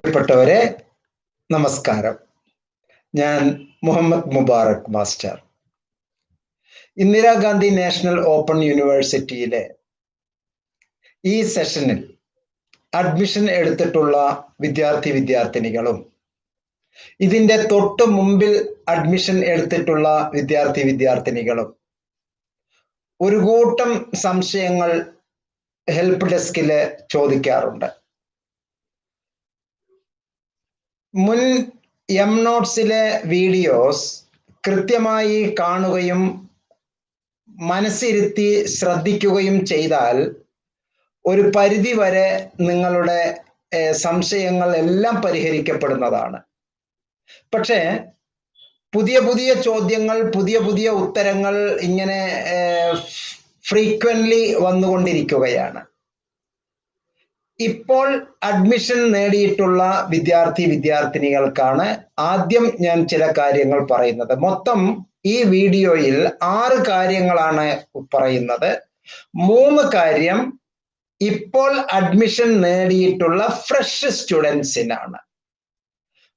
പ്രിയപ്പെട്ടവരെ, നമസ്കാരം. ഞാൻ Muhammad Mubarak master. Indira Gandhi national open യൂണിവേഴ്സിറ്റിയിലെ ഈ സെഷനിൽ അഡ്മിഷൻ എടുത്തിട്ടുള്ള വിദ്യാർത്ഥിനികളും ഇതിൻ്റെ തൊട്ട് മുമ്പിൽ അഡ്മിഷൻ എടുത്തിട്ടുള്ള വിദ്യാർത്ഥിനികളും ഒരു കൂട്ടം സംശയങ്ങൾ ഹെൽപ്പ് ഡെസ്കിൽ ചോദിക്കാറുണ്ട്. മുൻ എം നോട്ട്സിലെ വീഡിയോസ് കൃത്യമായി കാണുകയും മനസ്സിരുത്തി ശ്രദ്ധിക്കുകയും ചെയ്താൽ ഒരു പരിധി വരെ നിങ്ങളുടെ സംശയങ്ങൾ എല്ലാം പരിഹരിക്കപ്പെടുന്നതാണ്. പക്ഷേ പുതിയ പുതിയ ചോദ്യങ്ങൾ, പുതിയ ഉത്തരങ്ങൾ ഇങ്ങനെ ഫ്രീക്വൻ്റ്ലി വന്നുകൊണ്ടിരിക്കുകയാണ്. ഇപ്പോൾ അഡ്മിഷൻ നേടിയിട്ടുള്ള വിദ്യാർത്ഥിനികൾക്കാണ് ആദ്യം ഞാൻ ചില കാര്യങ്ങൾ പറയുന്നത്. മൊത്തം ഈ വീഡിയോയിൽ 6 കാര്യങ്ങളാണ് പറയുന്നത്. 3 കാര്യം ഇപ്പോൾ അഡ്മിഷൻ നേടിയിട്ടുള്ള ഫ്രഷ് സ്റ്റുഡൻസിനാണ്.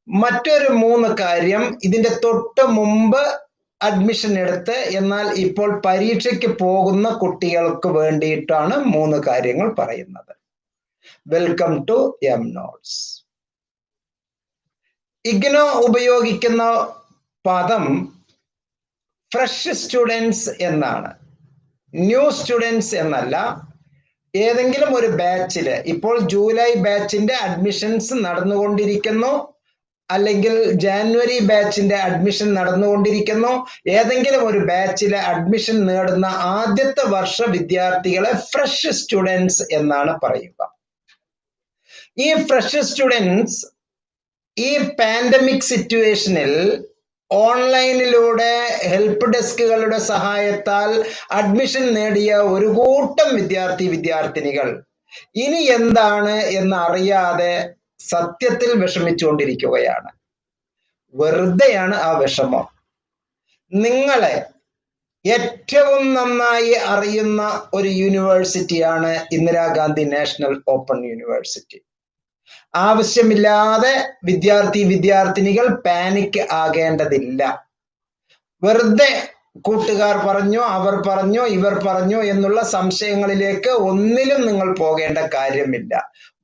മറ്റൊരു 3 കാര്യം ഇതിൻ്റെ തൊട്ട് മുമ്പ് അഡ്മിഷൻ എടുത്ത് എന്നാൽ ഇപ്പോൾ പരീക്ഷയ്ക്ക് പോകുന്ന കുട്ടികൾക്ക് വേണ്ടിയിട്ടാണ് 3 കാര്യങ്ങൾ പറയുന്നത്. Welcome to M notes. IGNOU ഉപയോഗിക്കുന്ന പദം ഫ്രഷ് സ്റ്റുഡൻസ് എന്നാണ്, ന്യൂ സ്റ്റുഡൻസ് എന്നല്ല. ഏതെങ്കിലും ഒരു ബാച്ചില്, ഇപ്പോൾ ജൂലൈ ബാച്ചിന്റെ അഡ്മിഷൻസ് നടന്നുകൊണ്ടിരിക്കുന്നു, അല്ലെങ്കിൽ ജാനുവരി ബാച്ചിന്റെ അഡ്മിഷൻ നടന്നുകൊണ്ടിരിക്കുന്നു. ഏതെങ്കിലും ഒരു ബാച്ചിലെ അഡ്മിഷൻ നേടുന്ന ആദ്യത്തെ വർഷ വിദ്യാർത്ഥികളെ ഫ്രഷ് സ്റ്റുഡൻസ് എന്നാണ് പറയുക. ഈ ഫ്രഷ് സ്റ്റുഡൻസ് ഈ പാൻഡമിക് സിറ്റുവേഷനിൽ ഓൺലൈനിലൂടെ ഹെൽപ്പ് ഡെസ്കുകളുടെ സഹായത്താൽ അഡ്മിഷൻ നേടിയ ഒരു കൂട്ടം വിദ്യാർത്ഥിനികൾ ഇനി എന്താണ് എന്നറിയാതെ സത്യത്തിൽ വിഷമിച്ചുകൊണ്ടിരിക്കുകയാണ്. വെറുതെയാണ് ആ വിഷമം. നിങ്ങളെ ഏറ്റവും നന്നായി അറിയുന്ന ഒരു യൂണിവേഴ്സിറ്റിയാണ് ഇന്ദിരാഗാന്ധി നാഷണൽ ഓപ്പൺ യൂണിവേഴ്സിറ്റി. ആവശ്യമില്ലാതെ വിദ്യാർത്ഥിനികൾ പാനിക് ആകേണ്ടതില്ല. വെറുതെ കൂട്ടുകാർ പറഞ്ഞു, അവർ പറഞ്ഞു, ഇവർ പറഞ്ഞു എന്നുള്ള സംശയങ്ങളിലേക്ക് ഒന്നിലും നിങ്ങൾ പോകേണ്ട കാര്യമില്ല.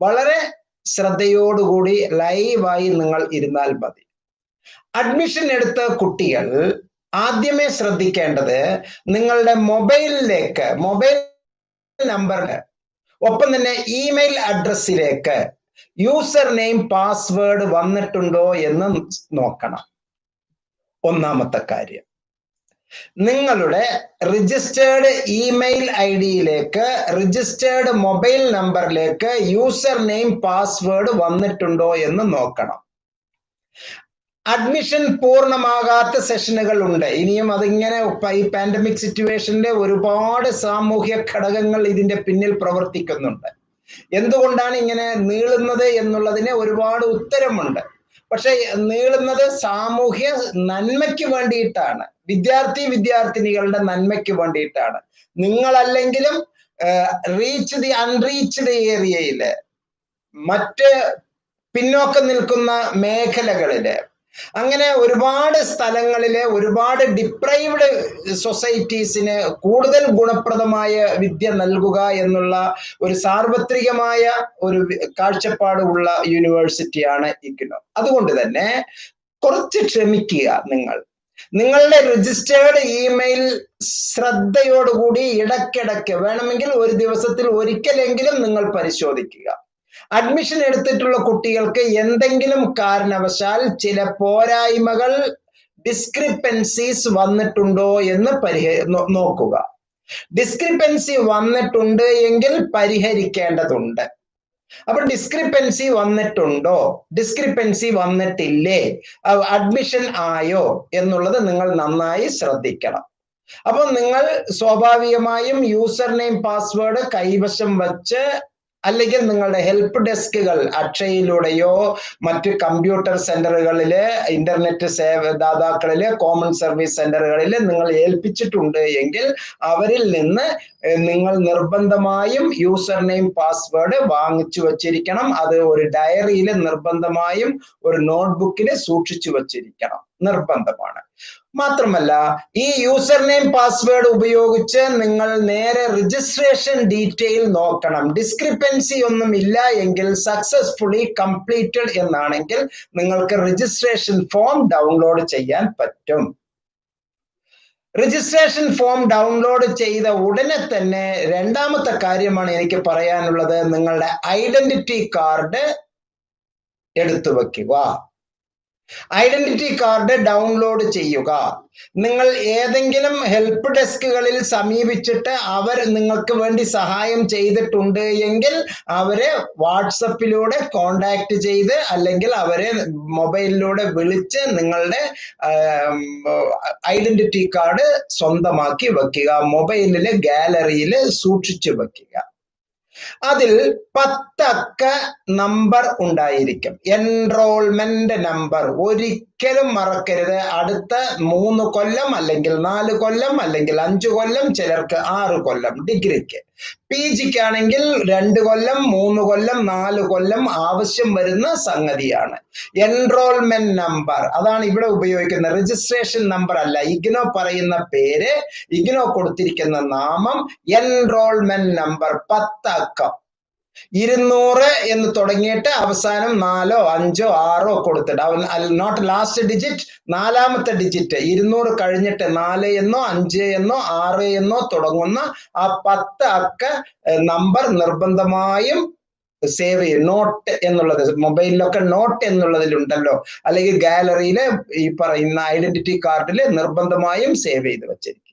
വളരെ ശ്രദ്ധയോടുകൂടി ലൈവായി നിങ്ങൾ ഇരുന്നാൽ മതി. അഡ്മിഷൻ എടുത്ത കുട്ടികൾ ആദ്യമേ ശ്രദ്ധിക്കേണ്ടത് നിങ്ങളുടെ മൊബൈൽ നമ്പറിന് ഒപ്പം തന്നെ ഇമെയിൽ അഡ്രസ്സിലേക്ക് യൂസർ നെയിം പാസ്വേഡ് വന്നിട്ടുണ്ടോ എന്ന് നോക്കണം. ഒന്നാമത്തെ കാര്യം, നിങ്ങളുടെ രജിസ്റ്റേർഡ് ഇമെയിൽ ഐഡിയിലേക്ക്, രജിസ്റ്റേർഡ് മൊബൈൽ നമ്പറിലേക്ക് യൂസർ നെയിം പാസ്വേഡ് വന്നിട്ടുണ്ടോ എന്ന് നോക്കണം. അഡ്മിഷൻ പൂർണ്ണമാകാത്ത സെഷനുകൾ ഉണ്ട് ഇനിയും. അതിങ്ങനെ ഈ പാൻഡമിക് സിറ്റുവേഷനിലെ ഒരുപാട് സാമൂഹ്യ ഘടകങ്ങൾ ഇതിന്റെ പിന്നിൽ പ്രവർത്തിക്കുന്നുണ്ട്. എന്തുകൊണ്ടാണ് ഇങ്ങനെ നീളുന്നത് എന്നുള്ളതിന് ഒരുപാട് ഉത്തരമുണ്ട്. പക്ഷെ നീളുന്നത് സാമൂഹ്യ നന്മയ്ക്ക് വേണ്ടിയിട്ടാണ്, വിദ്യാർത്ഥിനികളുടെ നന്മയ്ക്ക് വേണ്ടിയിട്ടാണ്. നിങ്ങളല്ലെങ്കിലും റീച്ച് ദി അൺറീച്ച്ഡ് ഏരിയയില്, മറ്റ് പിന്നോക്കം നിൽക്കുന്ന മേഖലകളില്, അങ്ങനെ ഒരുപാട് സ്ഥലങ്ങളിലെ ഒരുപാട് ഡിപ്രൈവ്ഡ് സൊസൈറ്റീസിന് കൂടുതൽ ഗുണപ്രദമായ വിദ്യ നൽകുക എന്നുള്ള ഒരു സാർവത്രികമായ ഒരു കാഴ്ചപ്പാട് ഉള്ള യൂണിവേഴ്സിറ്റിയാണ് ഇഗ്നോ. അതുകൊണ്ട് തന്നെ കുറച്ച് ക്ഷമിക്കുക. നിങ്ങളുടെ രജിസ്റ്റേർഡ് ഇമെയിൽ ശ്രദ്ധയോടുകൂടി ഇടയ്ക്കിടയ്ക്ക്, വേണമെങ്കിൽ ഒരു ദിവസത്തിൽ ഒരിക്കലെങ്കിലും നിങ്ങൾ പരിശോധിക്കുക. അഡ്മിഷൻ എടുത്തിട്ടുള്ള കുട്ടികൾക്ക് എന്തെങ്കിലും കാരണവശാൽ ചില പോരായ്മകൾ, ഡിസ്ക്രിപ്പൻസീസ് വന്നിട്ടുണ്ടോ എന്ന് നോക്കുക. ഡിസ്ക്രിപ്പൻസി വന്നിട്ടുണ്ട് എങ്കിൽ പരിഹരിക്കേണ്ടതുണ്ട്. അപ്പൊ ഡിസ്ക്രിപ്പൻസി വന്നിട്ടുണ്ടോ, ഡിസ്ക്രിപ്പൻസി വന്നിട്ടില്ലേ, അഡ്മിഷൻ ആയോ എന്നുള്ളത് നിങ്ങൾ നന്നായി ശ്രദ്ധിക്കണം. അപ്പൊ നിങ്ങൾ സ്വാഭാവികമായും യൂസർ നെയിം പാസ്വേഡ് കൈവശം വച്ച് അല്ലെങ്കിൽ നിങ്ങളുടെ ഹെൽപ്പ് ഡെസ്കുകൾ അക്ഷയയിലൂടെയോ മറ്റ് കമ്പ്യൂട്ടർ സെന്ററുകളിലെ ഇന്റർനെറ്റ് ദാതാക്കളിലെ കോമൺ സർവീസ് സെന്ററുകളിൽ നിങ്ങൾ ഏൽപ്പിച്ചിട്ടുണ്ട് എങ്കിൽ അവരിൽ നിന്ന് നിങ്ങൾ നിർബന്ധമായും യൂസർ നെയിം പാസ്വേഡ് വാങ്ങിച്ചു വച്ചിരിക്കണം. അത് ഒരു ഡയറിയിൽ നിർബന്ധമായും ഒരു നോട്ട്ബുക്കിൽ സൂക്ഷിച്ചു വച്ചിരിക്കണം, നിർബന്ധമാണ്. മാത്രമല്ല ഈ യൂസർ നെയിം പാസ്വേഡ് ഉപയോഗിച്ച് നിങ്ങൾ നേരെ രജിസ്ട്രേഷൻ ഡീറ്റെയിൽ നോക്കണം. ഡിസ്ക്രിപ്പൻസി ഒന്നും ഇല്ല എങ്കിൽ സക്സസ്ഫുള്ളി കംപ്ലീറ്റഡ് എന്നാണെങ്കിൽ നിങ്ങൾക്ക് രജിസ്ട്രേഷൻ ഫോം ഡൗൺലോഡ് ചെയ്യാൻ പറ്റും. രജിസ്ട്രേഷൻ ഫോം ഡൗൺലോഡ് ചെയ്ത ഉടനെ തന്നെ രണ്ടാമത്തെ കാര്യമാണ് എനിക്ക് പറയാനുള്ളത്, നിങ്ങളുടെ ഐഡന്റിറ്റി കാർഡ് എടുത്തു വെക്കുക. ഐഡന്റിറ്റി കാർഡ് ഡൗൺലോഡ് ചെയ്യുക. നിങ്ങൾ ഏതെങ്കിലും ഹെൽപ്പ് ഡെസ്കുകളിൽ സമീപിച്ചിട്ട് അവർ നിങ്ങൾക്ക് വേണ്ടി സഹായം ചെയ്തിട്ടുണ്ട് എങ്കിൽ അവരെ വാട്സപ്പിലൂടെ കോണ്ടാക്ട് ചെയ്ത് അല്ലെങ്കിൽ അവരെ മൊബൈലിലൂടെ വിളിച്ച് നിങ്ങളുടെ ഐഡന്റിറ്റി കാർഡ് സ്വന്തമാക്കി വെക്കുക. മൊബൈലിലെ ഗാലറിയിൽ സൂക്ഷിച്ചു വെക്കുക. അതിൽ 10 അക്ക നമ്പർ ഉണ്ടായിരിക്കും, എൻറോൾമെന്റ് നമ്പർ. ഒരിക്കലും മറക്കരുത്. അടുത്ത 3 കൊല്ലം അല്ലെങ്കിൽ 4 കൊല്ലം അല്ലെങ്കിൽ 5 കൊല്ലം, ചിലർക്ക് 6 കൊല്ലം ഡിഗ്രിക്ക്. PGക്കാണെങ്കിൽ 2 കൊല്ലം 3 കൊല്ലം 4 കൊല്ലം ആവശ്യം വരുന്ന സംഗതിയാണ്. എൻറോൾമെന്റ് നമ്പർ അതാണ് ഇവിടെ ഉപയോഗിക്കുന്നത്, രജിസ്ട്രേഷൻ നമ്പർ അല്ല. ഇഗ്നോ പറയുന്ന പേര്, ഇഗ്നോ കൊടുത്തിരിക്കുന്ന നാമം എൻറോൾമെന്റ് നമ്പർ 10 അക്കം. 200 എന്ന് തുടങ്ങിയിട്ട് അവസാനം 4, 5, 6 കൊടുത്തിട്ട് നോട്ട് ലാസ്റ്റ് ഡിജിറ്റ്, 4ാമത്തെ ഡിജിറ്റ് 200 കഴിഞ്ഞിട്ട് 4 എന്നോ 5 എന്നോ 6 എന്നോ തുടങ്ങുന്ന ആ 10 അക്ക നമ്പർ നിർബന്ധമായും സേവ് ചെയ്യും. നോട്ട് എന്നുള്ളത് മൊബൈലിലൊക്കെ നോട്ട് എന്നുള്ളതിലുണ്ടല്ലോ, അല്ലെങ്കിൽ ഗാലറിയില് ഈ പറയുന്ന ഐഡന്റിറ്റി കാർഡിൽ നിർബന്ധമായും സേവ് ചെയ്ത് വെച്ചിരിക്കുക.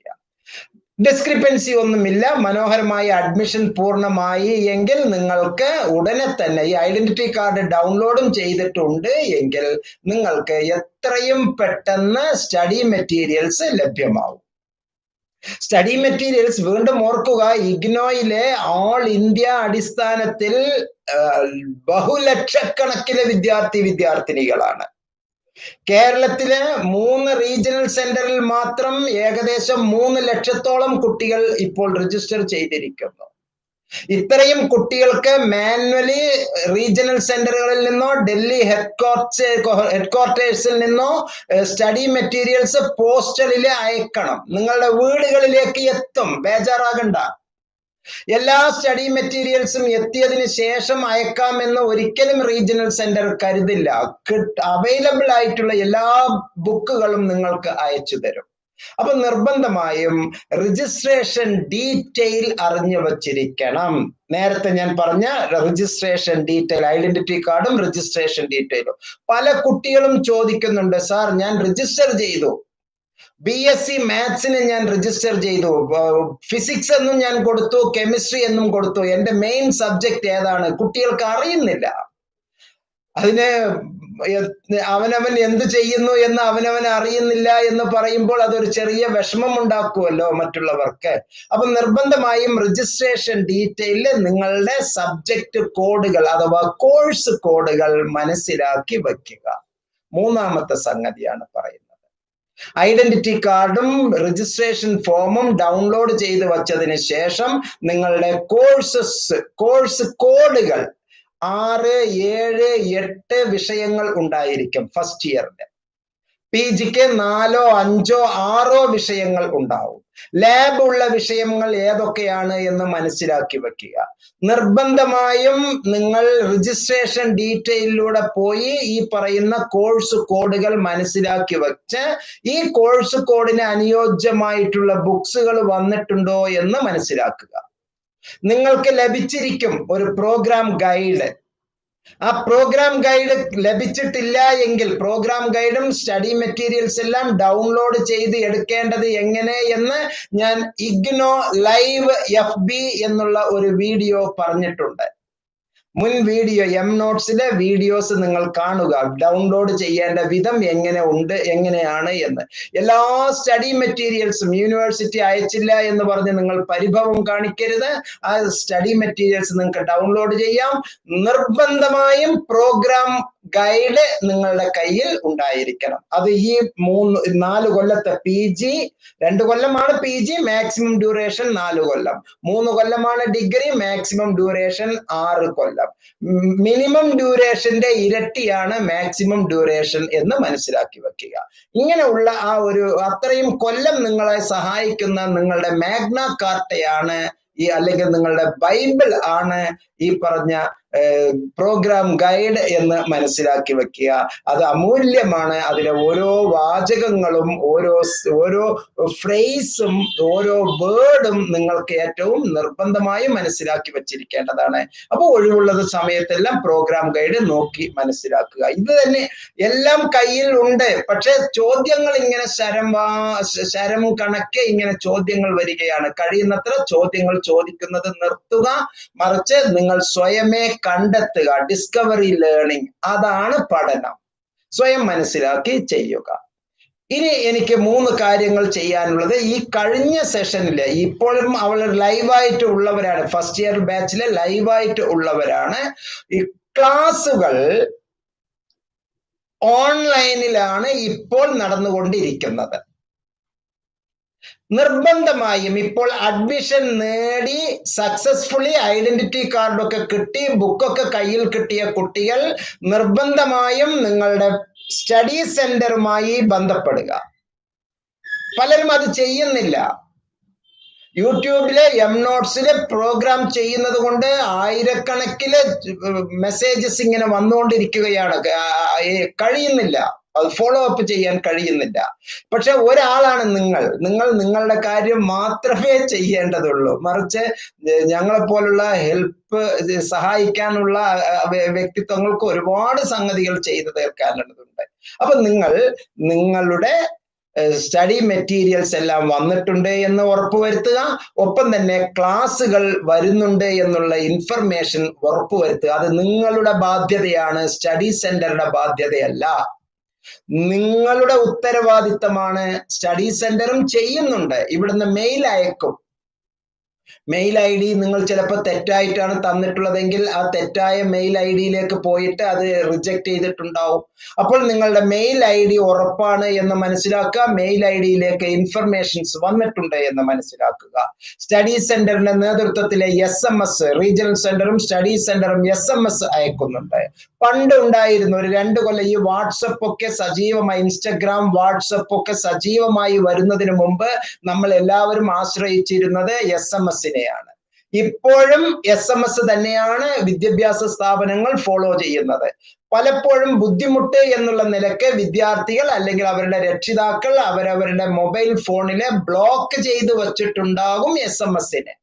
ഡിസ്ക്രിപ്പൻസി ഒന്നുമില്ല, മനോഹരമായ അഡ്മിഷൻ പൂർണ്ണമായി എങ്കിൽ നിങ്ങൾക്ക് ഉടനെ തന്നെ ഈ ഐഡന്റിറ്റി കാർഡ് ഡൗൺലോഡും ചെയ്തിട്ടുണ്ട് എങ്കിൽ നിങ്ങൾക്ക് എത്രയും പെട്ടെന്ന് സ്റ്റഡി മെറ്റീരിയൽസ് ലഭ്യമാവും. സ്റ്റഡി മെറ്റീരിയൽസ് വീണ്ടും ഓർക്കുക, ഇഗ്നോയിലെ ഓൾ ഇന്ത്യ അടിസ്ഥാനത്തിൽ ബഹുലക്ഷക്കണക്കിന് വിദ്യാർത്ഥിനികളാണ്. കേരളത്തിലെ 3 റീജിയണൽ സെന്ററിൽ മാത്രം ഏകദേശം 3 ലക്ഷത്തോളം കുട്ടികൾ ഇപ്പോൾ രജിസ്റ്റർ ചെയ്തിരിക്കുന്നു. ഇത്രയും കുട്ടികൾക്ക് മാനുവലി റീജിയണൽ സെന്ററുകളിൽ നിന്നോ ഡൽഹി ഹെഡ്ക്വാർട്ടേഴ്സിൽ നിന്നോ സ്റ്റഡി മെറ്റീരിയൽസ് പോസ്റ്റലിൽ അയക്കണം. നിങ്ങളുടെ വീടുകളിലേക്ക് എത്തും, ബേജാറാകണ്ട. എല്ലാ സ്റ്റഡി മെറ്റീരിയൽസും എത്തിയതിന് ശേഷം അയക്കാമെന്ന് ഒരിക്കലും റീജിയണൽ സെന്റർ കരുതില്ല. അവൈലബിൾ ആയിട്ടുള്ള എല്ലാ ബുക്കുകളും നിങ്ങൾക്ക് അയച്ചു തരും. അപ്പൊ നിർബന്ധമായും രജിസ്ട്രേഷൻ ഡീറ്റെയിൽ അറിഞ്ഞു വച്ചിരിക്കണം. നേരത്തെ ഞാൻ പറഞ്ഞ രജിസ്ട്രേഷൻ ഡീറ്റെയിൽ, ഐഡന്റിറ്റി കാർഡും രജിസ്ട്രേഷൻ ഡീറ്റെയിലും. പല കുട്ടികളും ചോദിക്കുന്നുണ്ട്, സാർ ഞാൻ രജിസ്റ്റർ ചെയ്തു, BSc മാത്സിന് ഞാൻ രജിസ്റ്റർ ചെയ്തു, ഫിസിക്സ് എന്നും ഞാൻ കൊടുത്തു, കെമിസ്ട്രി എന്നും കൊടുത്തു, എന്റെ മെയിൻ സബ്ജക്ട് ഏതാണ്? കുട്ടികൾക്ക് അറിയുന്നില്ല. അതിന് അവനവൻ എന്ത് ചെയ്യുന്നു എന്ന് അവനവൻ അറിയുന്നില്ല എന്ന് പറയുമ്പോൾ അതൊരു ചെറിയ വിഷമം ഉണ്ടാക്കുമല്ലോ മറ്റുള്ളവർക്ക്. അപ്പൊ നിർബന്ധമായും രജിസ്ട്രേഷൻ ഡീറ്റെയില് നിങ്ങളുടെ സബ്ജക്ട് കോഡുകൾ അഥവാ കോഴ്സ് കോഡുകൾ മനസ്സിലാക്കി വയ്ക്കുക. 3ാമത്തെ സംഗതിയാണ് പറയുന്നത്. ഐഡന്റിറ്റി കാർഡും രജിസ്ട്രേഷൻ ഫോമും ഡൗൺലോഡ് ചെയ്ത് വച്ചതിന് ശേഷം നിങ്ങളുടെ കോഴ്സ് കോഡുകൾ 6, 7, 8 വിഷയങ്ങൾ ഉണ്ടായിരിക്കും ഫസ്റ്റ് ഇയറിന്. PGക്ക് 4, 5, 6 വിഷയങ്ങൾ ഉണ്ടാവും. ലാബ് ഉള്ള വിഷയങ്ങൾ ഏതൊക്കെയാണ് എന്ന് മനസ്സിലാക്കി വെക്കുക. നിർബന്ധമായും നിങ്ങൾ രജിസ്ട്രേഷൻ ഡീറ്റെയിലൂടെ പോയി ഈ പറയുന്ന കോഴ്സ് കോഡുകൾ മനസ്സിലാക്കി വെച്ച് ഈ കോഴ്സ് കോഡിന് അനുയോജ്യമായിട്ടുള്ള ബുക്സുകൾ വന്നിട്ടുണ്ടോ എന്ന് മനസ്സിലാക്കുക. നിങ്ങൾക്ക് ലഭിച്ചിരിക്കും ഒരു പ്രോഗ്രാം ഗൈഡ്. ആ പ്രോഗ്രാം ഗൈഡ് ലഭിച്ചിട്ടില്ല എങ്കിൽ പ്രോഗ്രാം ഗൈഡും സ്റ്റഡി മെറ്റീരിയൽസ് എല്ലാം ഡൗൺലോഡ് ചെയ്ത് എടുക്കേണ്ടത് എങ്ങനെ എന്ന് ഞാൻ ഇഗ്നോ ലൈവ് FB എന്നുള്ള ഒരു വീഡിയോ പറഞ്ഞിട്ടുണ്ട്. മുൻ വീഡിയോ നോട്ട്സിലെ വീഡിയോസ് നിങ്ങൾ കാണുക, ഡൗൺലോഡ് ചെയ്യേണ്ട വിധം എങ്ങനെയാണ് എന്ന്. എല്ലാ സ്റ്റഡി മെറ്റീരിയൽസും യൂണിവേഴ്സിറ്റി അയച്ചില്ല എന്ന് പറഞ്ഞ് നിങ്ങൾ പരിഭവം കാണിക്കരുത്. ആ സ്റ്റഡി മെറ്റീരിയൽസ് നിങ്ങൾക്ക് ഡൗൺലോഡ് ചെയ്യാം. നിർബന്ധമായും പ്രോഗ്രാം ഗൈഡ് നിങ്ങളുടെ കയ്യിൽ ഉണ്ടായിരിക്കണം. അത് ഈ 4 കൊല്ലത്തെ PG, 2 കൊല്ലമാണ് PG, മാക്സിമം ഡ്യൂറേഷൻ 4 കൊല്ലം, 3 കൊല്ലമാണ് ഡിഗ്രി, മാക്സിമം ഡ്യൂറേഷൻ 6 കൊല്ലം. മിനിമം ഡ്യൂറേഷന്റെ ഇരട്ടിയാണ് മാക്സിമം ഡ്യൂറേഷൻ എന്ന് മനസ്സിലാക്കി വെക്കുക. ഇങ്ങനെയുള്ള ആ അത്രയും കൊല്ലം നിങ്ങളെ സഹായിക്കുന്ന നിങ്ങളുടെ മാഗ്ന കാർട്ടയാണ് അല്ലെങ്കിൽ നിങ്ങളുടെ ബൈബിൾ ആണ് ഈ പറഞ്ഞ പ്രോഗ്രാം ഗൈഡ് എന്ന് മനസ്സിലാക്കി വെക്കുക. അത് അമൂല്യമാണ്. അതിലെ ഓരോ വാചകങ്ങളും ഓരോ ഫ്രേസും ഓരോ വേർഡും നിങ്ങൾക്ക് ഏറ്റവും നിർബന്ധമായും മനസ്സിലാക്കി വെച്ചിരിക്കേണ്ടതാണ്. അപ്പോൾ ഒഴിവുള്ളത് സമയത്തെല്ലാം പ്രോഗ്രാം ഗൈഡ് നോക്കി മനസ്സിലാക്കുക. ഇത് തന്നെ എല്ലാം കയ്യിൽ ഉണ്ട്. പക്ഷെ ചോദ്യങ്ങൾ ഇങ്ങനെ ശരം കണക്കെ ഇങ്ങനെ ചോദ്യങ്ങൾ വരികയാണ്. കഴിയുന്നത്ര ചോദ്യങ്ങൾ ചോദിക്കുന്നത് നിർത്തുക. മറിച്ച് നിങ്ങൾ സ്വയമേ കണ്ടെത്തുക. ഡിസ്കവറി ലേണിംഗ്, അതാണ് പഠനം. സ്വയം മനസ്സിലാക്കി ചെയ്യുക. ഇനി എനിക്ക് 3 കാര്യങ്ങൾ ചെയ്യാനുള്ളത്. ഈ കഴിഞ്ഞ സെഷനിൽ ഇപ്പോഴും അവൾ ലൈവായിട്ട് ഉള്ളവരാണ്, ഫസ്റ്റ് ഇയർ ബാച്ചിലെ ലൈവായിട്ട് ഉള്ളവരാണ്. ഈ ക്ലാസുകൾ ഓൺലൈനിലാണ് ഇപ്പോൾ നടന്നുകൊണ്ടിരിക്കുന്നത്. നിർബന്ധമായും ഇപ്പോൾ അഡ്മിഷൻ നേടി സക്സസ്ഫുള്ളി ഐഡന്റിറ്റി കാർഡൊക്കെ കിട്ടി ബുക്കൊക്കെ കയ്യിൽ കിട്ടിയ കുട്ടികൾ നിർബന്ധമായും നിങ്ങളുടെ സ്റ്റഡി സെന്ററുമായി ബന്ധപ്പെടുക. പലരും അത് ചെയ്യുന്നില്ല. യൂട്യൂബിലെ നോട്ട്സിലെ പ്രോഗ്രാം ചെയ്യുന്നത് കൊണ്ട് ആയിരക്കണക്കിന് മെസ്സേജസ് ഇങ്ങനെ വന്നുകൊണ്ടിരിക്കുകയാണ്. കഴിയുന്നില്ല, അത് ഫോളോ അപ്പ് ചെയ്യാൻ കഴിയുന്നില്ല. പക്ഷെ ഒരാളാണ് നിങ്ങൾ നിങ്ങളുടെ കാര്യം മാത്രമേ ചെയ്യേണ്ടതുള്ളൂ. മറിച്ച് ഞങ്ങളെപ്പോലുള്ള ഹെൽപ്പ് സഹായിക്കാനുള്ള വ്യക്തിത്വങ്ങൾക്ക് ഒരുപാട് സംഗതികൾ ചെയ്തു തീർക്കാനുള്ളതുണ്ട്. അപ്പൊ നിങ്ങളുടെ സ്റ്റഡി മെറ്റീരിയൽസ് എല്ലാം വന്നിട്ടുണ്ട് എന്ന് ഉറപ്പുവരുത്തുക. ഒപ്പം തന്നെ ക്ലാസ്സുകൾ വരുന്നുണ്ട് എന്നുള്ള ഇൻഫർമേഷൻ ഉറപ്പുവരുത്തുക. അത് നിങ്ങളുടെ ബാധ്യതയാണ്, സ്റ്റഡി സെന്ററുടെ ബാധ്യതയല്ല. നിങ്ങളുടെ ഉത്തരവാദിത്തമാണ്. സ്റ്റഡി സെന്ററും ചെയ്യുന്നുണ്ട്. ഇവിടുന്ന് മെയിൽ അയക്കും. മെയിൽ ID നിങ്ങൾ ചിലപ്പോൾ തെറ്റായിട്ടാണ് തന്നിട്ടുള്ളതെങ്കിൽ ആ തെറ്റായ മെയിൽ IDയിലേക്ക് പോയിട്ട് അത് റിജക്ട് ചെയ്തിട്ടുണ്ടാവും. അപ്പോൾ നിങ്ങളുടെ മെയിൽ ID ഉറപ്പാണ് എന്ന് മനസ്സിലാക്കുക. മെയിൽ IDയിലേക്ക് ഇൻഫർമേഷൻസ് വന്നിട്ടുണ്ട് എന്ന് മനസ്സിലാക്കുക. സ്റ്റഡി സെന്ററിന്റെ നേതൃത്വത്തിലെ SMS, റീജിയണൽ സെന്ററും സ്റ്റഡി സെന്ററും SMS അയക്കുന്നുണ്ട്. പണ്ട് ഉണ്ടായിരുന്നു ഒരു 2 കൊല്ലം ഈ വാട്സപ്പ് ഒക്കെ സജീവമായി, ഇൻസ്റ്റഗ്രാം വാട്സപ്പ് ഒക്കെ സജീവമായി വരുന്നതിന് മുമ്പ് നമ്മൾ എല്ലാവരും ആശ്രയിച്ചിരുന്നത് SMS-നെയാണ്. ഇപ്പോഴും SMS തന്നെയാണ് വിദ്യാഭ്യാസ സ്ഥാപനങ്ങൾ ഫോളോ ചെയ്യുന്നത്. പലപ്പോഴും ബുദ്ധിമുട്ട് എന്നുള്ള നിലക്ക് വിദ്യാർത്ഥികൾ അല്ലെങ്കിൽ അവരുടെ രക്ഷിതാക്കൾ അവരവരുടെ മൊബൈൽ ഫോണിനെ ബ്ലോക്ക് ചെയ്ത് വച്ചിട്ടുണ്ടാകും SMS-നെ.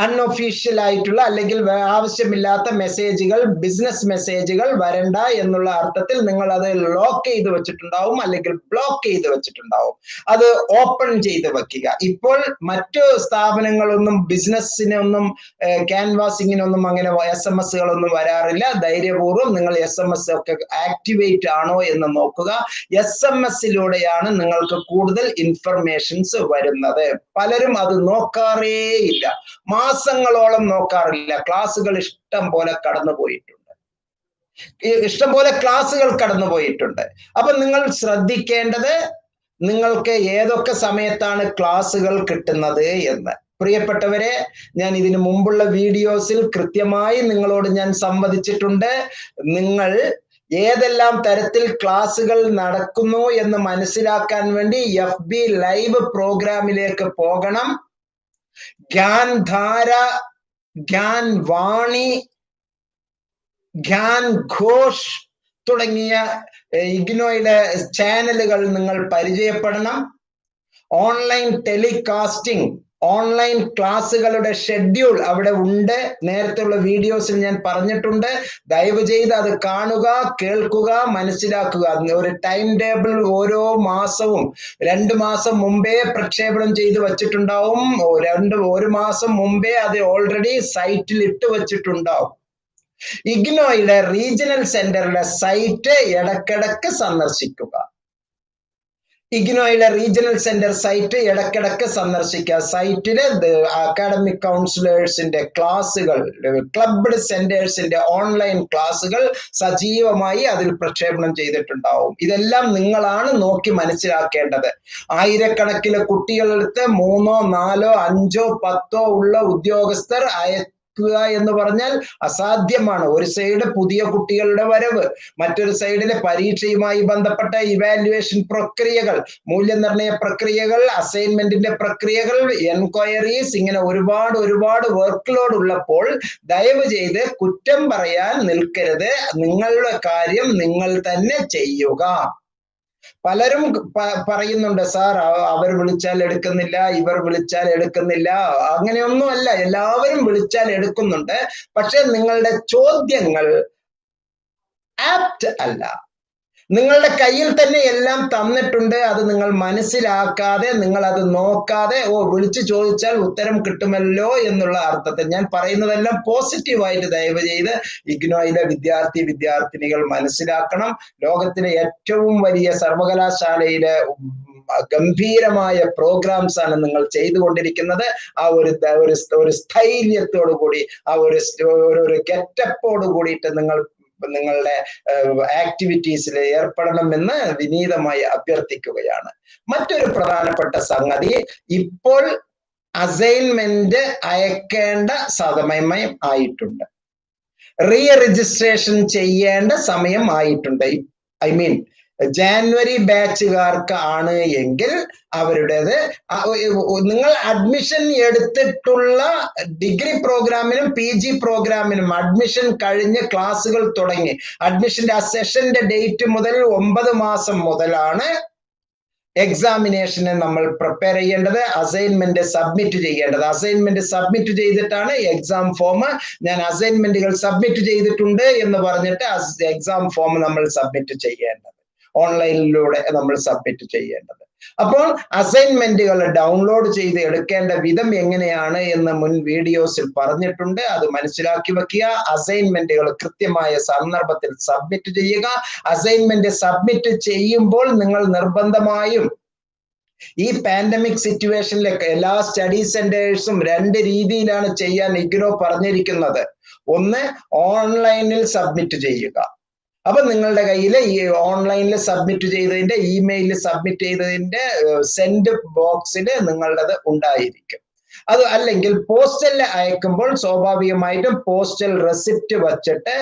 അൺഒഫീഷ്യൽ ആയിട്ടുള്ള അല്ലെങ്കിൽ ആവശ്യമില്ലാത്ത മെസ്സേജുകൾ, ബിസിനസ് മെസ്സേജുകൾ വരണ്ട എന്നുള്ള അർത്ഥത്തിൽ നിങ്ങൾ അത് ലോക്ക് ചെയ്ത് വെച്ചിട്ടുണ്ടാവും അല്ലെങ്കിൽ ബ്ലോക്ക് ചെയ്ത് വെച്ചിട്ടുണ്ടാവും. അത് ഓപ്പൺ ചെയ്ത് വെക്കുക. ഇപ്പോൾ മറ്റു സ്ഥാപനങ്ങളൊന്നും ബിസിനസ്സിനൊന്നും ക്യാൻവാസിങ്ങിനൊന്നും അങ്ങനെ SMS-കളൊന്നും വരാറില്ല. ധൈര്യപൂർവ്വം നിങ്ങൾ SMS ഒക്കെ ആക്ടിവേറ്റ് ആണോ എന്ന് നോക്കുക. SMS-ലൂടെയാണ് നിങ്ങൾക്ക് കൂടുതൽ ഇൻഫർമേഷൻസ് വരുന്നത്. പലരും അത് നോക്കാറേയില്ല, മാസങ്ങളോളം നോക്കാറില്ല. ക്ലാസ്സുകൾ ഇഷ്ടം പോലെ കടന്നുപോയിട്ടുണ്ട്. അപ്പൊ നിങ്ങൾ ശ്രദ്ധിക്കേണ്ടത് നിങ്ങൾക്ക് ഏതൊക്കെ സമയത്താണ് ക്ലാസ്സുകൾ കിട്ടുന്നത് എന്ന്. പ്രിയപ്പെട്ടവരെ, ഞാൻ ഇതിനു മുമ്പുള്ള വീഡിയോസിൽ കൃത്യമായി നിങ്ങളോട് ഞാൻ സംവദിച്ചിട്ടുണ്ട്. നിങ്ങൾ ഏതെല്ലാം തരത്തിൽ ക്ലാസ്സുകൾ നടക്കുന്നു എന്ന് മനസ്സിലാക്കാൻ വേണ്ടി FB ലൈവ് പ്രോഗ്രാമിലേക്ക് പോകണം. ജ്ഞാൻധാര, ജ്ഞാൻ വാണി, ജ്ഞാൻ ഘോഷ് തുടങ്ങിയ ഇഗ്നോയുടെ ചാനലുകൾ നിങ്ങൾ പരിചയപ്പെടണം. ഓൺലൈൻ ടെലികാസ്റ്റിംഗ് ഓൺലൈൻ ക്ലാസ്സുകളുടെ ഷെഡ്യൂൾ അവിടെ ഉണ്ട്. നേരത്തെയുള്ള വീഡിയോസിൽ ഞാൻ പറഞ്ഞിട്ടുണ്ട്. ദയവ് ചെയ്ത് അത് കാണുക, കേൾക്കുക, മനസ്സിലാക്കുക. ഒരു ടൈം ടേബിൾ ഓരോ മാസവും 2 മാസം മുമ്പേ പ്രക്ഷേപണം ചെയ്ത് വച്ചിട്ടുണ്ടാവും. ഒരു മാസം മുമ്പേ അത് ഓൾറെഡി സൈറ്റിൽ ഇട്ട് വച്ചിട്ടുണ്ടാവും. ഇഗ്നോയുടെ റീജിയണൽ സെന്ററിലെ സൈറ്റ് ഇടക്കിടക്ക് സന്ദർശിക്കുക. ഇഗ്നോയുടെ റീജിയണൽ സെന്റർ സൈറ്റ് ഇടക്കിടക്ക് സന്ദർശിക്കുക. സൈറ്റില് അക്കാഡമിക് കൗൺസിലേഴ്സിന്റെ ക്ലാസ്സുകൾ, ക്ലബ്ഡ് സെന്റേഴ്സിന്റെ ഓൺലൈൻ ക്ലാസ്സുകൾ സജീവമായി അതിൽ പ്രക്ഷേപണം ചെയ്തിട്ടുണ്ടാവും. ഇതെല്ലാം നിങ്ങളാണ് നോക്കി മനസ്സിലാക്കേണ്ടത്. ആയിരക്കണക്കിന് കുട്ടികളെടുത്ത് 3, 4, 5, 10 ഉള്ള ഉദ്യോഗസ്ഥർ എന്ന് പറഞ്ഞാൽ അസാധ്യമാണ്. ഒരു സൈഡ് പുതിയ കുട്ടികളുടെ വരവ്, മറ്റൊരു സൈഡിലെ പരീക്ഷയുമായി ബന്ധപ്പെട്ട ഇവാലുവേഷൻ പ്രക്രിയകൾ, മൂല്യനിർണയ പ്രക്രിയകൾ, അസൈൻമെന്റിന്റെ പ്രക്രിയകൾ, എൻക്വയറീസ്, ഇങ്ങനെ ഒരുപാട് വർക്ക് ലോഡ് ഉള്ളപ്പോൾ ദയവ് ചെയ്ത് കുറ്റം പറയാൻ നിൽക്കരുത്. നിങ്ങളുടെ കാര്യം നിങ്ങൾ തന്നെ ചെയ്യുക. പലരും പറയുന്നുണ്ട്, സാർ അവർ വിളിച്ചാൽ എടുക്കുന്നില്ല, ഇവർ വിളിച്ചാൽ എടുക്കുന്നില്ല. അങ്ങനെയൊന്നുമല്ല, എല്ലാവരും വിളിച്ചാൽ എടുക്കുന്നുണ്ട്. പക്ഷെ നിങ്ങളുടെ ചോദ്യങ്ങൾ ആപ്റ്റ് അല്ല. നിങ്ങളുടെ കയ്യിൽ തന്നെ എല്ലാം തന്നിട്ടുണ്ട്. അത് നിങ്ങൾ മനസ്സിലാക്കാതെ, നിങ്ങൾ അത് നോക്കാതെ, വിളിച്ചു ചോദിച്ചാൽ ഉത്തരം കിട്ടുമല്ലോ എന്നുള്ള അർത്ഥത്തിൽ ഞാൻ പറയുന്നതെല്ലാം പോസിറ്റീവായിട്ട് ദയവ് ചെയ്ത് ഇഗ്നോയിലെ വിദ്യാർത്ഥിനികൾ മനസ്സിലാക്കണം. ലോകത്തിലെ ഏറ്റവും വലിയ സർവകലാശാലയിലെ ഗംഭീരമായ പ്രോഗ്രാംസ് ആണ് നിങ്ങൾ ചെയ്തുകൊണ്ടിരിക്കുന്നത്. ആ ഒരു സ്ഥൈര്യത്തോടു കൂടി, ആ ഒരു ഗെറ്റപ്പോട് കൂടിയിട്ട് നിങ്ങളുടെ ആക്ടിവിറ്റീസിൽ ഏർപ്പെടണമെന്ന് വിനീതമായി അഭ്യർത്ഥിക്കുകയാണ്. മറ്റൊരു പ്രധാനപ്പെട്ട സംഗതി, ഇപ്പോൾ അസൈൻമെന്റ് അയക്കേണ്ട സമയം ആയിട്ടുണ്ട്. രജിസ്ട്രേഷൻ ചെയ്യേണ്ട സമയം ആയിട്ടുണ്ട്. ജാനുവരി ബാച്ചുകാർക്ക് ആണ് എങ്കിൽ അവരുടേത്, നിങ്ങൾ അഡ്മിഷൻ എടുത്തിട്ടുള്ള ഡിഗ്രി പ്രോഗ്രാമിനും PG പ്രോഗ്രാമിനും അഡ്മിഷൻ കഴിഞ്ഞ് ക്ലാസ്സുകൾ തുടങ്ങി. അഡ്മിഷന്റെ സെഷന്റെ ഡേറ്റ് മുതൽ 9 മാസം മുതലാണ് എക്സാമിനേഷന് നമ്മൾ പ്രിപ്പയർ ചെയ്യേണ്ടത്, അസൈൻമെന്റ് സബ്മിറ്റ് ചെയ്യേണ്ടത്. അസൈൻമെന്റ് സബ്മിറ്റ് ചെയ്തിട്ടാണ് എക്സാം ഫോം, ഞാൻ അസൈൻമെന്റുകൾ സബ്മിറ്റ് ചെയ്തിട്ടുണ്ട് എന്ന് പറഞ്ഞിട്ട് എക്സാം ഫോം നമ്മൾ സബ്മിറ്റ് ചെയ്യേണ്ടത്, ഓൺലൈനിലൂടെ നമ്മൾ സബ്മിറ്റ് ചെയ്യേണ്ടത്. അപ്പോൾ അസൈൻമെന്റുകൾ ഡൗൺലോഡ് ചെയ്ത് എടുക്കേണ്ട വിധം എങ്ങനെയാണ് എന്ന് മുൻ വീഡിയോസിൽ പറഞ്ഞിട്ടുണ്ട്. അത് മനസ്സിലാക്കി വെക്കുക. അസൈൻമെന്റുകൾ കൃത്യമായ സന്ദർഭത്തിൽ സബ്മിറ്റ് ചെയ്യുക. അസൈൻമെന്റ് സബ്മിറ്റ് ചെയ്യുമ്പോൾ നിങ്ങൾ നിർബന്ധമായും ഈ പാൻഡമിക് സിറ്റുവേഷനിലേക്ക് എല്ലാ സ്റ്റഡി സെന്റേഴ്സും 2 രീതിയിലാണ് ചെയ്യാൻ ഇഗ്നോ പറഞ്ഞിരിക്കുന്നത്. ഒന്ന്, ഓൺലൈനിൽ സബ്മിറ്റ് ചെയ്യുക. അപ്പൊ നിങ്ങളുടെ കയ്യിൽ ഈ ഓൺലൈനിൽ സബ്മിറ്റ് ചെയ്തതിന്റെ, ഇമെയിലിൽ സബ്മിറ്റ് ചെയ്തതിന്റെ സെൻഡ് ബോക്സിൽ നിങ്ങളുടേത് ഉണ്ടായിരിക്കും. അത് അല്ലെങ്കിൽ പോസ്റ്റലിൽ അയക്കുമ്പോൾ സ്വാഭാവികമായിട്ടും പോസ്റ്റൽ റെസിപ്റ്റ് വച്ചിട്ട്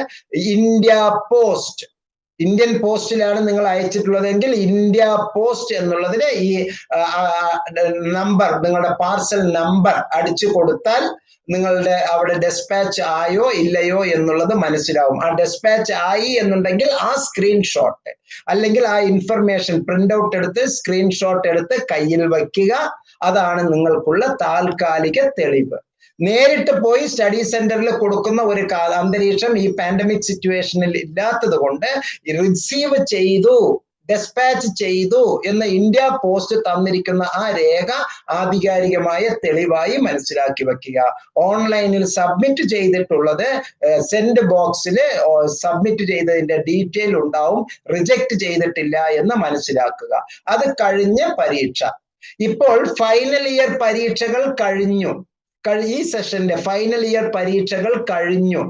ഇന്ത്യൻ പോസ്റ്റിലാണ് നിങ്ങൾ അയച്ചിട്ടുള്ളതെങ്കിൽ ഇന്ത്യ പോസ്റ്റ് എന്നുള്ളതിന് ഈ നമ്പർ, നിങ്ങളുടെ പാർസൽ നമ്പർ അടിച്ചു കൊടുത്താൽ നിങ്ങളുടെ അവിടെ ഡെസ്പാച്ച് ആയോ ഇല്ലയോ എന്നുള്ളത് മനസ്സിലാവും. ആ ഡെസ്പാച്ച് ആയി എന്നുണ്ടെങ്കിൽ ആ സ്ക്രീൻഷോട്ട് അല്ലെങ്കിൽ ആ ഇൻഫർമേഷൻ പ്രിന്റ് ഔട്ട് എടുത്ത് സ്ക്രീൻഷോട്ട് എടുത്ത് കയ്യിൽ വയ്ക്കുക. അതാണ് നിങ്ങൾക്കുള്ള താൽക്കാലിക തെളിവ്. നേരിട്ട് പോയി സ്റ്റഡി സെന്ററിൽ കൊടുക്കുന്ന ഒരു അന്തരീക്ഷം ഈ പാൻഡമിക് സിറ്റുവേഷനിൽ ഇല്ലാത്തത് കൊണ്ട് റിസീവ് ചെയ്തു, ഡെസ്പാച്ച് ചെയ്തു എന്ന് ഇന്ത്യ പോസ്റ്റ് തന്നിരിക്കുന്ന ആ രേഖ ആധികാരികമായ തെളിവായി മനസ്സിലാക്കി വെക്കുക. ഓൺലൈനിൽ സബ്മിറ്റ് ചെയ്തിട്ടുള്ളത് സെൻഡ് ബോക്സിൽ സബ്മിറ്റ് ചെയ്തതിന്റെ ഡീറ്റെയിൽ ഉണ്ടാവും. റിജക്ട് ചെയ്തിട്ടില്ല എന്ന് മനസ്സിലാക്കുക. അത് കഴിഞ്ഞ് പരീക്ഷ. ഇപ്പോൾ ഫൈനൽ ഇയർ പരീക്ഷകൾ കഴിഞ്ഞു. ഈ സെഷന്റെ ഫൈനൽ ഇയർ പരീക്ഷകൾ കഴിഞ്ഞു.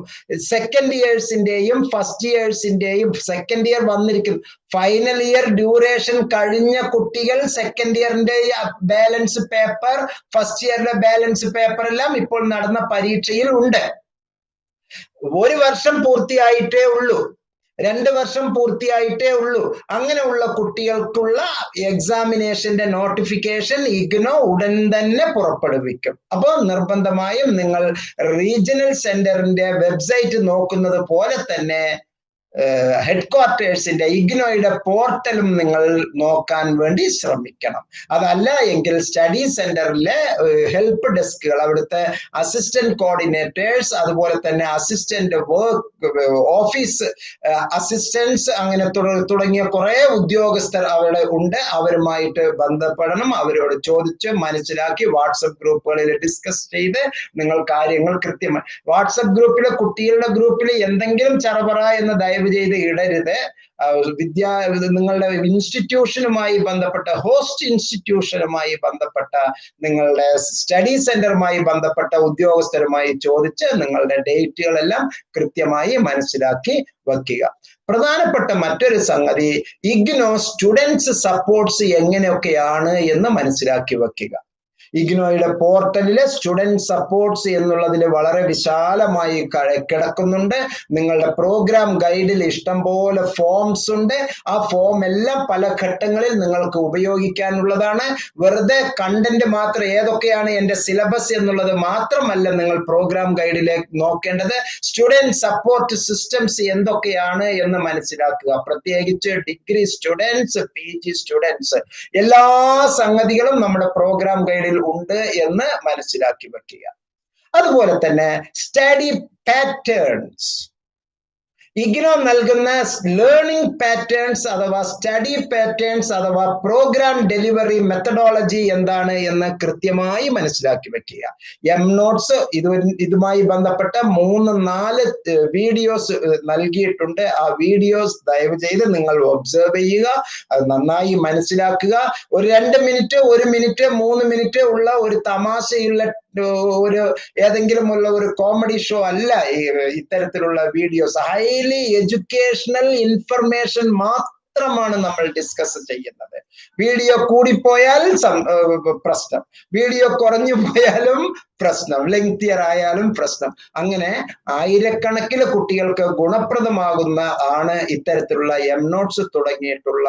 സെക്കൻഡ് ഇയേഴ്സിന്റെയും ഫസ്റ്റ് ഇയേഴ്സിന്റെയും, സെക്കൻഡ് ഇയർ വന്നിരിക്കും, ഫൈനൽ ഇയർ ഡ്യൂറേഷൻ കഴിഞ്ഞ കുട്ടികൾ സെക്കൻഡ് ഇയറിന്റെ ബാലൻസ് പേപ്പർ, ഫസ്റ്റ് ഇയറിന്റെ ബാലൻസ് പേപ്പർ എല്ലാം ഇപ്പോൾ നടന്ന പരീക്ഷയിൽ ഉണ്ട്. 1 വർഷം പൂർത്തിയായിട്ടേ ഉള്ളൂ, 2 വർഷം പൂർത്തിയായിട്ടേ ഉള്ളൂ. അങ്ങനെയുള്ള കുട്ടികൾക്കുള്ള എക്സാമിനേഷന്റെ നോട്ടിഫിക്കേഷൻ ഇഗ്നോ ഉടൻ തന്നെ പുറപ്പെടുവിക്കും. അപ്പോൾ നിർബന്ധമായും നിങ്ങൾ റീജിയണൽ സെന്ററിന്റെ വെബ്സൈറ്റ് നോക്കുന്നത് പോലെ തന്നെ ഹെഡ് ക്വാർട്ടേഴ്സിന്റെ ഇഗ്നോയുടെ പോർട്ടലും നിങ്ങൾ നോക്കാൻ വേണ്ടി ശ്രമിക്കണം. അതല്ല എങ്കിൽ സ്റ്റഡി സെന്ററിലെ ഹെൽപ്പ് ഡെസ്കുകൾ, അവിടുത്തെ അസിസ്റ്റന്റ് കോർഡിനേറ്റേഴ്സ്, അതുപോലെ തന്നെ അസിസ്റ്റന്റ് വർക്ക് ഓഫീസ് അസിസ്റ്റൻസ്, അങ്ങനെ തുടങ്ങിയ കുറെ ഉദ്യോഗസ്ഥർ അവിടെ ഉണ്ട്. അവരുമായിട്ട് ബന്ധപ്പെടണം. അവരോട് ചോദിച്ച് മനസ്സിലാക്കി വാട്സപ്പ് ഗ്രൂപ്പുകളിൽ ഡിസ്കസ് ചെയ്ത് നിങ്ങൾ കാര്യങ്ങൾ കൃത്യമായി, വാട്സപ്പ് ഗ്രൂപ്പിലെ കുട്ടികളുടെ ഗ്രൂപ്പിൽ എന്തെങ്കിലും ചറപറ എന്ന് ദയവ് ചെയ്ത് ഇടരുത്. നിങ്ങളുടെ ഇൻസ്റ്റിറ്റ്യൂഷനുമായി ബന്ധപ്പെട്ട, ഹോസ്റ്റ് ഇൻസ്റ്റിറ്റ്യൂഷനുമായി ബന്ധപ്പെട്ട, നിങ്ങളുടെ സ്റ്റഡി സെന്ററുമായി ബന്ധപ്പെട്ട ഉദ്യോഗസ്ഥരുമായി ചോദിച്ച് നിങ്ങളുടെ ഡേറ്റുകളെല്ലാം കൃത്യമായി മനസ്സിലാക്കി വയ്ക്കുക. പ്രധാനപ്പെട്ട മറ്റൊരു സംഗതി, ഇഗ്നോ സ്റ്റുഡൻസ് സപ്പോർട്ട്സ് എങ്ങനെയൊക്കെയാണ് എന്ന് മനസ്സിലാക്കി വയ്ക്കുക. ഇഗ്നോയുടെ പോർട്ടലിലെ സ്റ്റുഡന്റ് സപ്പോർട്ട്സ് എന്നുള്ളതിൽ വളരെ വിശാലമായി കിടക്കുന്നുണ്ട്. നിങ്ങളുടെ പ്രോഗ്രാം ഗൈഡിൽ ഇഷ്ടംപോലെ ഫോംസ് ഉണ്ട്. ആ ഫോം എല്ലാം പല ഘട്ടങ്ങളിൽ നിങ്ങൾക്ക് ഉപയോഗിക്കാനുള്ളതാണ്. വെറുതെ കണ്ടന്റ് മാത്രം, ഏതൊക്കെയാണ് എൻ്റെ സിലബസ് എന്നുള്ളത് മാത്രമല്ല നിങ്ങൾ പ്രോഗ്രാം ഗൈഡിലേക്ക് നോക്കേണ്ടത്. സ്റ്റുഡന്റ് സപ്പോർട്ട് സിസ്റ്റംസ് എന്തൊക്കെയാണ് എന്ന് മനസ്സിലാക്കുക. പ്രത്യേകിച്ച് ഡിഗ്രി സ്റ്റുഡൻസ്, PG സ്റ്റുഡൻസ്, എല്ലാ സംഗതികളും നമ്മുടെ പ്രോഗ്രാം ഗൈഡിൽ ഉണ്ട് എന്ന് മനസ്സിലാക്കി വെക്കുക. അതുപോലെ തന്നെ സ്റ്റഡി പാറ്റേൺസ്, ഇഗ്നോ നൽകുന്ന ലേണിംഗ് പാറ്റേൺസ് അഥവാ സ്റ്റഡി പാറ്റേൺസ് അഥവാ പ്രോഗ്രാം ഡെലിവറി മെത്തഡോളജി എന്താണ് എന്ന് കൃത്യമായി മനസ്സിലാക്കി വെക്കുക. നോട്ട്സ് ഇതുമായി ബന്ധപ്പെട്ട 3-4 വീഡിയോസ് നൽകിയിട്ടുണ്ട്. ആ വീഡിയോസ് ദയവ് ചെയ്ത് നിങ്ങൾ ഒബ്സർവ് ചെയ്യുക, അത് നന്നായി മനസ്സിലാക്കുക. ഒരു 2 മിനിറ്റ്, 1 മിനിറ്റ്, 3 മിനിറ്റ് ഉള്ള ഒരു തമാശയുള്ള ഒരു ഏതെങ്കിലും ഉള്ള ഒരു കോമഡി ഷോ അല്ല ഇത്തരത്തിലുള്ള വീഡിയോസ്. ഹൈലി എഡ്യൂക്കേഷണൽ ഇൻഫർമേഷൻ മാത്രമാണ് നമ്മൾ ഡിസ്കസ് ചെയ്യുന്നത്. വീഡിയോ കൂടിപ്പോയാൽ പ്രശ്നം, വീഡിയോ കുറഞ്ഞു പോയാലും പ്രശ്നം, ലെങ്തിയർ ആയാലും പ്രശ്നം. അങ്ങനെ ആയിരക്കണക്കിന് കുട്ടികൾക്ക് ഗുണപ്രദമാകുന്ന ആണ് ഇത്തരത്തിലുള്ള നോട്ട്സ് തുടങ്ങിയിട്ടുള്ള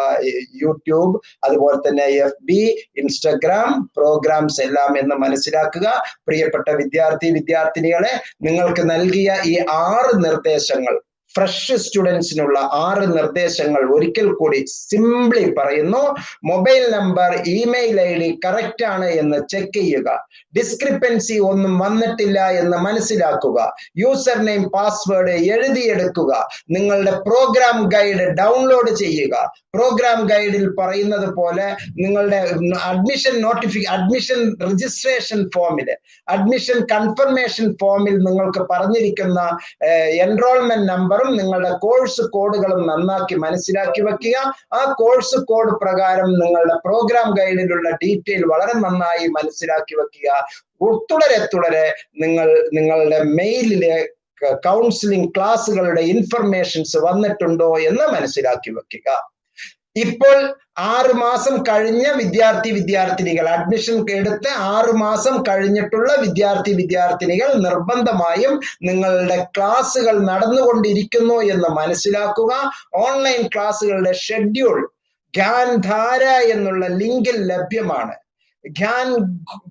യൂട്യൂബ്, അതുപോലെ തന്നെ FB, ഇൻസ്റ്റഗ്രാം പ്രോഗ്രാംസ് എല്ലാം എന്ന് മനസ്സിലാക്കുക. പ്രിയപ്പെട്ട വിദ്യാർത്ഥിനികളെ, നിങ്ങൾക്ക് നൽകിയ ഈ 6 നിർദ്ദേശങ്ങൾ, ഫ്രഷ് സ്റ്റുഡൻസിനുള്ള 6 നിർദ്ദേശങ്ങൾ ഒരിക്കൽ കൂടി സിംപ്ലി പറയുന്നു. Mobile number, email ID correct ആണ് എന്ന് ചെക്ക് ചെയ്യുക. ഡിസ്ക്രിപ്പൻസി ഒന്നും വന്നിട്ടില്ല എന്ന് മനസ്സിലാക്കുക. യൂസർ നെയിം, പാസ്വേഡ് എഴുതിയെടുക്കുക. നിങ്ങളുടെ പ്രോഗ്രാം ഗൈഡ് ഡൗൺലോഡ് ചെയ്യുക. പ്രോഗ്രാം ഗൈഡിൽ പറയുന്നത് പോലെ നിങ്ങളുടെ അഡ്മിഷൻ രജിസ്ട്രേഷൻ ഫോമിൽ, അഡ്മിഷൻ കൺഫർമേഷൻ ഫോമിൽ നിങ്ങൾക്ക് പറഞ്ഞിരിക്കുന്ന എൻറോൾമെന്റ് നമ്പറും നിങ്ങളുടെ കോഴ്സ് കോഡുകളും നന്നാക്കി മനസ്സിലാക്കി വെക്കുക. ആ കോഴ്സ് കോഡ് പ്രകാരം നിങ്ങളുടെ പ്രോഗ്രാം ഗൈഡിലുള്ള ഡീറ്റെയിൽ വളരെ നന്നായി മനസ്സിലാക്കി വെക്കുക. തുടരെ നിങ്ങളുടെ മെയിലിലെ കൗൺസിലിംഗ് ക്ലാസ്സുകളുടെ ഇൻഫർമേഷൻസ് വന്നിട്ടുണ്ടോ എന്ന് മനസ്സിലാക്കി വെക്കുക. ഇപ്പോൾ 6 മാസം കഴിഞ്ഞ വിദ്യാർത്ഥിനികൾ, അഡ്മിഷൻ എടുത്ത് 6 മാസം കഴിഞ്ഞിട്ടുള്ള വിദ്യാർത്ഥിനികൾ നിർബന്ധമായും നിങ്ങളുടെ ക്ലാസ്സുകൾ നടന്നുകൊണ്ടിരിക്കുന്നു എന്ന് മനസ്സിലാക്കുക. ഓൺലൈൻ ക്ലാസ്സുകളുടെ ഷെഡ്യൂൾ ഗ്യാൻധാര എന്നുള്ള ലിങ്കിൽ ലഭ്യമാണ്. ഗ്യാൻ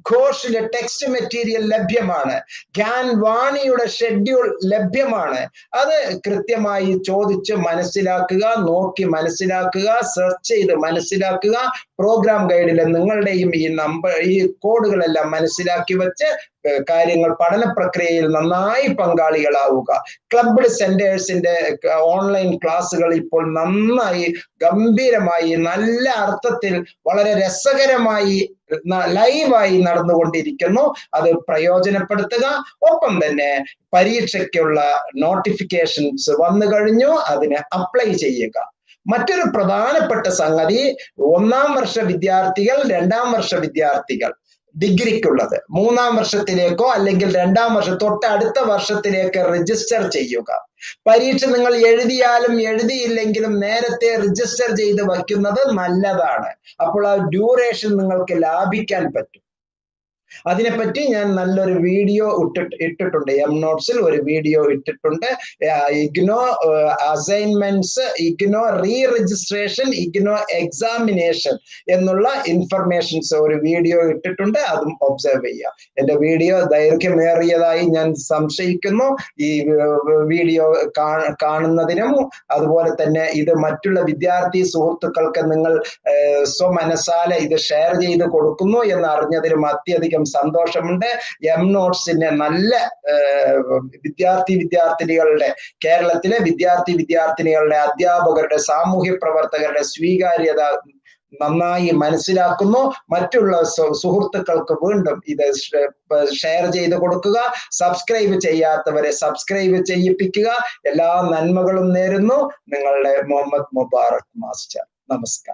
ഘോഷിലെ ടെക്സ്റ്റ് മെറ്റീരിയൽ ലഭ്യമാണ്. ഗ്യാൻ വാണിയുടെ ഷെഡ്യൂൾ ലഭ്യമാണ്. അത് കൃത്യമായി ചോദിച്ച് മനസ്സിലാക്കുക, നോക്കി മനസ്സിലാക്കുക, സെർച്ച് ചെയ്ത് മനസ്സിലാക്കുക. പ്രോഗ്രാം ഗൈഡിലെ നിങ്ങളുടെയും ഈ കോഡുകളെല്ലാം മനസ്സിലാക്കി വെച്ച് കാര്യങ്ങൾ പഠന പ്രക്രിയയിൽ നന്നായി പങ്കാളികളാവുക. ക്ലബ്ഡ് സെന്റേഴ്സിന്റെ ഓൺലൈൻ ക്ലാസ്സുകൾ ഇപ്പോൾ നന്നായി ഗംഭീരമായി നല്ല അർത്ഥത്തിൽ വളരെ രസകരമായി ലൈവായി നടന്നുകൊണ്ടിരിക്കുന്നു. അത് പ്രയോജനപ്പെടുത്തുക. ഒപ്പം തന്നെ പരീക്ഷയ്ക്കുള്ള നോട്ടിഫിക്കേഷൻസ് വന്നു കഴിഞ്ഞു, അതിന് അപ്ലൈ ചെയ്യുക. മറ്റൊരു പ്രധാനപ്പെട്ട സംഗതി, 1-ാം വർഷ വിദ്യാർത്ഥികൾ, 2-ാം വർഷ വിദ്യാർത്ഥികൾ, ഡിഗ്രിക്കുള്ളത് 3-ാം വർഷത്തിലേക്കോ അല്ലെങ്കിൽ 2-ാം വർഷം തൊട്ടടുത്ത വർഷത്തിലേക്ക് രജിസ്റ്റർ ചെയ്യുക. പരീക്ഷ നിങ്ങൾ എഴുതിയാലും എഴുതിയില്ലെങ്കിലും നേരത്തെ രജിസ്റ്റർ ചെയ്ത് വയ്ക്കുന്നത് നല്ലതാണ്. അപ്പോൾ ആ ഡ്യൂറേഷൻ നിങ്ങൾക്ക് ലാഭിക്കാൻ പറ്റും. അതിനെപ്പറ്റി ഞാൻ നല്ലൊരു വീഡിയോ ഇട്ടിട്ടുണ്ട്. എംനോട്ട്സിൽ ഒരു വീഡിയോ ഇട്ടിട്ടുണ്ട്. IGNOU assignments, IGNOU re registration, IGNOU examination എന്നുള്ള ഇൻഫർമേഷൻസ് ഒരു വീഡിയോ ഇട്ടിട്ടുണ്ട്. അതും ഒബ്സർവ് ചെയ്യുക. എന്റെ വീഡിയോ ദൈർഘ്യമേറിയതായി ഞാൻ സംശയിക്കുന്നു. ഈ വീഡിയോ കാണുന്നതിനും അതുപോലെ തന്നെ ഇത് മറ്റുള്ള വിദ്യാർത്ഥി സുഹൃത്തുക്കൾക്ക് നിങ്ങൾ സ്വമനസാലെ ഇത് ഷെയർ ചെയ്ത് കൊടുക്കുന്നു എന്ന് അറിഞ്ഞതിലും അത്യധികം സന്തോഷമുണ്ട്. എംനോട്ട്സിന്റെ നല്ല വിദ്യാർത്ഥിനികളുടെ, കേരളത്തിലെ വിദ്യാർത്ഥിനികളുടെ, അധ്യാപകരുടെ, സാമൂഹ്യ പ്രവർത്തകരുടെ സ്വീകാര്യത നന്നായി മനസ്സിലാക്കുന്നു. മറ്റുള്ള സുഹൃത്തുക്കൾക്ക് വീണ്ടും ഇത് ഷെയർ ചെയ്ത് കൊടുക്കുക. സബ്സ്ക്രൈബ് ചെയ്യാത്തവരെ സബ്സ്ക്രൈബ് ചെയ്യിപ്പിക്കുക. എല്ലാ നന്മകളും നേരുന്നു. നിങ്ങളുടെ മുഹമ്മദ് മുബാറക് മാസ്റ്റർ. നമസ്കാരം.